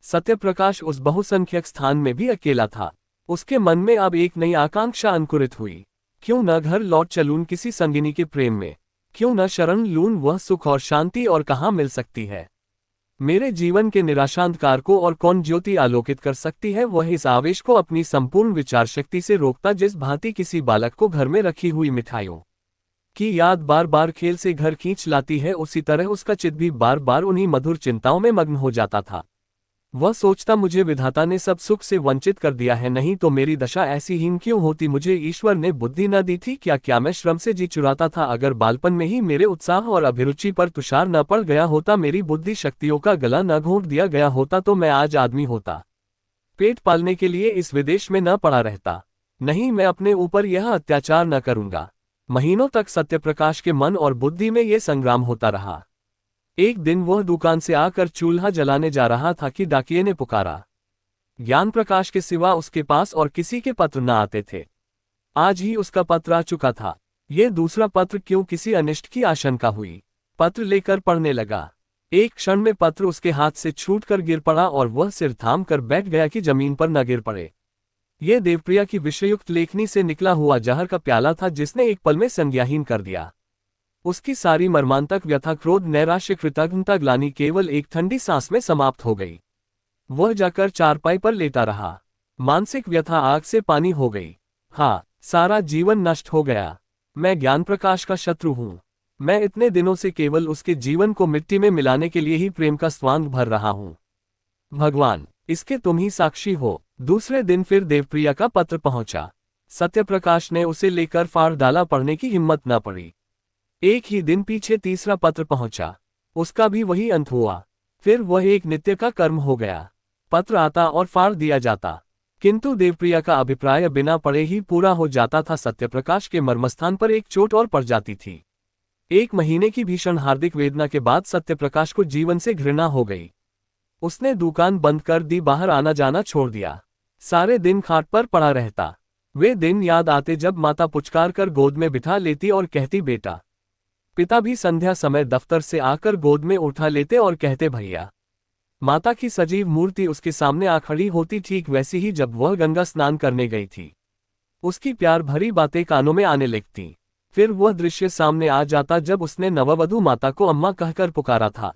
सत्यप्रकाश उस बहुसंख्यक स्थान में भी अकेला था। उसके मन में अब एक नई आकांक्षा अंकुरित हुई। क्यों न घर लौट चलूं किसी संगिनी के प्रेम में, क्यों न शरण लूं वह सुख और शांति और कहाँ मिल सकती है। मेरे जीवन के निराशांधकार को और कौन ज्योति आलोकित कर सकती है। वह इस आवेश को अपनी संपूर्ण विचार शक्ति से रोकता, जिस भांति किसी बालक को घर में रखी हुई मिठाइयों की याद बार बार खेल से घर खींच लाती है, उसी तरह उसका चित्त भी बार बार उन्हीं मधुर चिंताओं में मग्न हो जाता था। वह सोचता, मुझे विधाता ने सब सुख से वंचित कर दिया है, नहीं तो मेरी दशा ऐसी हीन क्यों होती। मुझे ईश्वर ने बुद्धि न दी थी क्या मैं श्रम से जी चुराता था। अगर बालपन में ही मेरे उत्साह और अभिरुचि पर तुषार न पड़ गया होता, मेरी बुद्धि शक्तियों का गला न घोंट दिया गया होता, तो मैं आज आदमी होता। पेट पालने के लिए इस विदेश में न पड़ा रहता। नहीं, मैं अपने ऊपर यह अत्याचार न करूंगा। महीनों तक सत्यप्रकाश के मन और बुद्धि में यह संग्राम होता रहा। एक दिन वह दुकान से आकर चूल्हा जलाने जा रहा था कि डाकिये ने पुकारा। ज्ञानप्रकाश के सिवा उसके पास और किसी के पत्र न आते थे। आज ही उसका पत्र आ चुका था। ये दूसरा पत्र क्यों, किसी अनिष्ट की आशंका हुई। पत्र लेकर पढ़ने लगा। एक क्षण में पत्र उसके हाथ से छूटकर गिर पड़ा और वह सिर थाम कर बैठ गया कि जमीन पर न गिर पड़े। ये देवप्रिया की विषयुक्त लेखनी से निकला हुआ जहर का प्याला था, जिसने एक पल में संज्ञाहीन कर दिया। उसकी सारी मर्मांतक व्यथा, क्रोध, नैराश्य, कृतज्ञता, ग्लानि केवल एक ठंडी सांस में समाप्त हो गई। वह जाकर चारपाई पर लेटा रहा। मानसिक व्यथा आग से पानी हो गई। हाँ, सारा जीवन नष्ट हो गया। मैं ज्ञानप्रकाश का शत्रु हूँ। मैं इतने दिनों से केवल उसके जीवन को मिट्टी में मिलाने के लिए ही प्रेम का स्वांग भर रहा हूँ। भगवान, इसके तुम ही साक्षी हो। दूसरे दिन फिर देवप्रिया का पत्र पहुंचा। सत्यप्रकाश ने उसे लेकर फाड़ डाला, पढ़ने की हिम्मत न पड़ी। एक ही दिन पीछे तीसरा पत्र पहुंचा। उसका भी वही अंत हुआ। फिर वह एक नित्य का कर्म हो गया। पत्र आता और फाड़ दिया जाता, किंतु देवप्रिया का अभिप्राय बिना पढ़े ही पूरा हो जाता था। सत्यप्रकाश के मर्मस्थान पर एक चोट और पड़ जाती थी। 1 महीने की भीषण हार्दिक वेदना के बाद सत्यप्रकाश को जीवन से घृणा हो गई। उसने दुकान बंद कर दी, बाहर आना जाना छोड़ दिया। सारे दिन खाट पर पड़ा रहता। वे दिन याद आते जब माता पुचकार कर गोद में बिठा लेती और कहती, बेटा। पिता भी संध्या समय दफ्तर से आकर गोद में उठा लेते और कहते, भैया। माता की सजीव मूर्ति उसके सामने आ खड़ी होती, ठीक वैसी ही जब वह गंगा स्नान करने गई थी। उसकी प्यार भरी बातें कानों में आने लगती। फिर वह दृश्य सामने आ जाता जब उसने नववधू माता को अम्मा कहकर पुकारा था।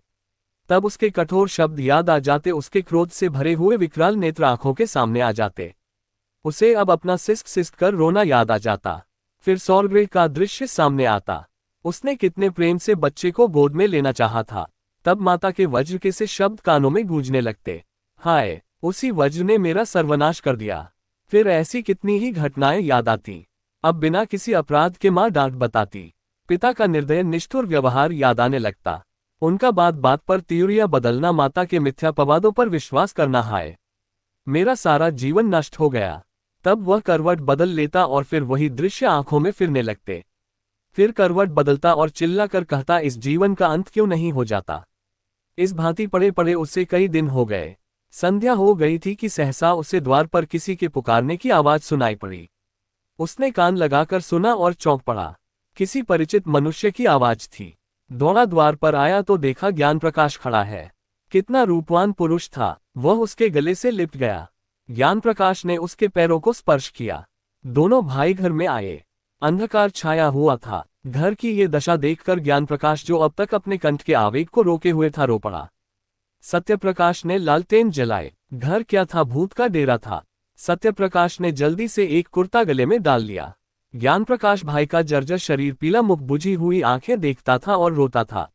तब उसके कठोर शब्द याद आ जाते, उसके क्रोध से भरे हुए विकराल नेत्र आंखों के सामने आ जाते। उसे अब अपना सिसक सिसक कर रोना याद आ जाता। फिर सौरगृह का दृश्य सामने आता। उसने कितने प्रेम से बच्चे को गोद में लेना चाहा था। तब माता के वज्र के से शब्द कानों में गूंजने लगते, हाय, उसी वज्र ने मेरा सर्वनाश कर दिया। फिर ऐसी कितनी ही घटनाएं याद आती। अब बिना किसी अपराध के मां डांट बताती। पिता का निर्दय निष्ठुर व्यवहार याद आने लगता। उनका बात बात पर तियुरिया बदलना, माता के मिथ्यापवादों पर विश्वास करना, हाय, मेरा सारा जीवन नष्ट हो गया। तब वह करवट बदल लेता और फिर वही दृश्य आंखों में फिरने लगते। फिर करवट बदलता और चिल्ला कर कहता, इस जीवन का अंत क्यों नहीं हो जाता। इस भांति पड़े पड़े उससे कई दिन हो गए। संध्या हो गई थी कि सहसा उसे द्वार पर किसी के पुकारने की आवाज सुनाई पड़ी। उसने कान लगाकर सुना और चौंक पड़ा। किसी परिचित मनुष्य की आवाज थी। दौड़ा द्वार पर आया तो देखा ज्ञानप्रकाश खड़ा है। कितना रूपवान पुरुष था। वह उसके गले से लिपट गया। ज्ञानप्रकाश ने उसके पैरों को स्पर्श किया। दोनों भाई घर में आए। अंधकार छाया हुआ था। घर की ये दशा देखकर ज्ञानप्रकाश, जो अब तक अपने कंठ के आवेग को रोके हुए था, रो पड़ा। सत्यप्रकाश ने लालटेन जलाए। घर क्या था, भूत का डेरा था। सत्यप्रकाश ने जल्दी से एक कुर्ता गले में डाल लिया। ज्ञानप्रकाश भाई का जर्जर शरीर, पीला मुख, बुझी हुई आंखें देखता था और रोता था।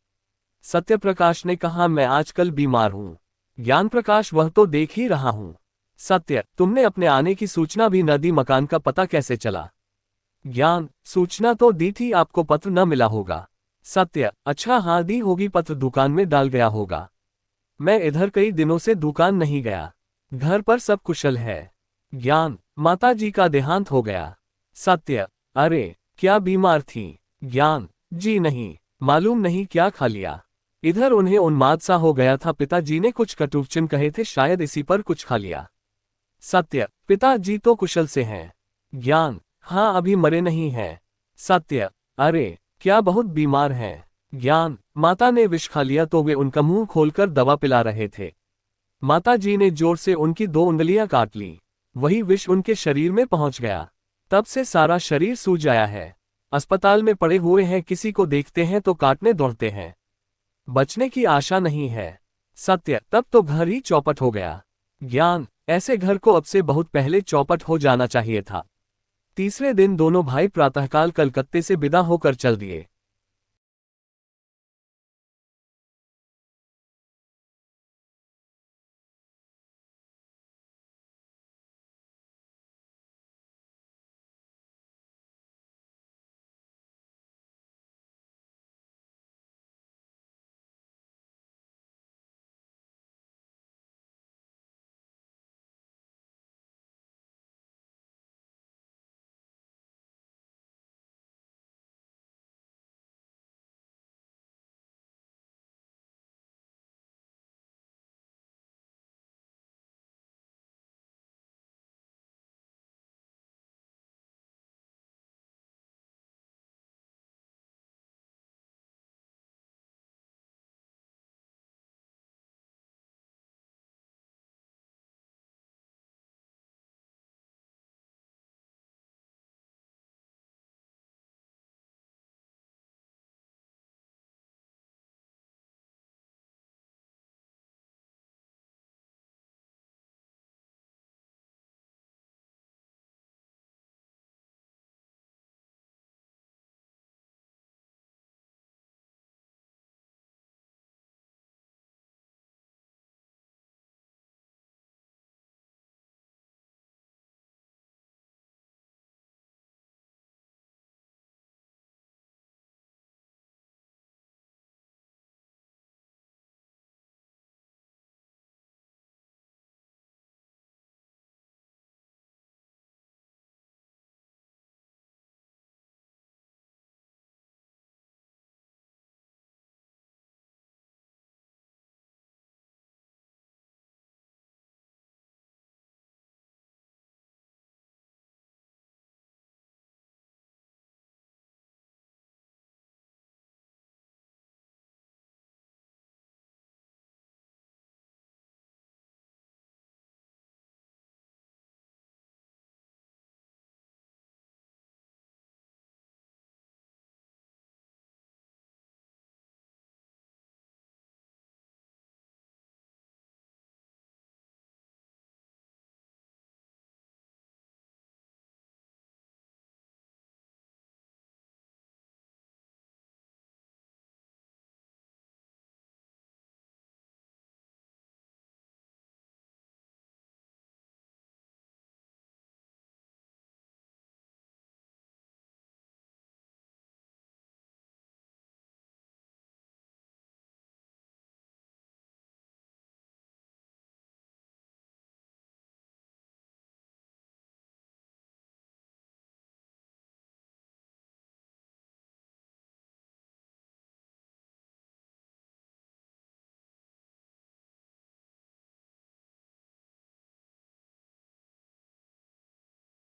सत्यप्रकाश ने कहा, मैं आजकल बीमार हूं। ज्ञानप्रकाश, वह तो देख ही रहा हूं। सत्य, तुमने अपने आने की सूचना भी न दी, मकान का पता कैसे चला। ज्ञान, सूचना तो दी थी, आपको पत्र न मिला होगा। सत्य, अच्छा हाँ, दी होगी, पत्र दुकान में डाल गया होगा। मैं इधर कई दिनों से दुकान नहीं गया। घर पर सब कुशल है। ज्ञान, माताजी का देहांत हो गया। सत्य, अरे क्या बीमार थी? ज्ञान, जी नहीं, मालूम नहीं क्या खा लिया। इधर उन्हें उन्माद सा हो गया था, पिताजी ने कुछ कटुवचन कहे थे, शायद इसी पर कुछ खा लिया। सत्य, पिताजी तो कुशल से हैं। ज्ञान, हाँ अभी मरे नहीं हैं। सत्य, अरे क्या बहुत बीमार हैं। ज्ञान, माता ने विष खा लिया तो वे उनका मुंह खोलकर दवा पिला रहे थे। माताजी ने जोर से उनकी 2 उंगलियां काट ली। वही विष उनके शरीर में पहुंच गया। तब से सारा शरीर सूज आया है। अस्पताल में पड़े हुए हैं, किसी को देखते हैं तो काटने दौड़ते हैं। बचने की आशा नहीं है। सत्य, तब तो घर ही चौपट हो गया। ज्ञान, ऐसे घर को अब से बहुत पहले चौपट हो जाना चाहिए था। तीसरे दिन दोनों भाई प्रातःकाल कलकत्ते से विदा होकर चल दिए।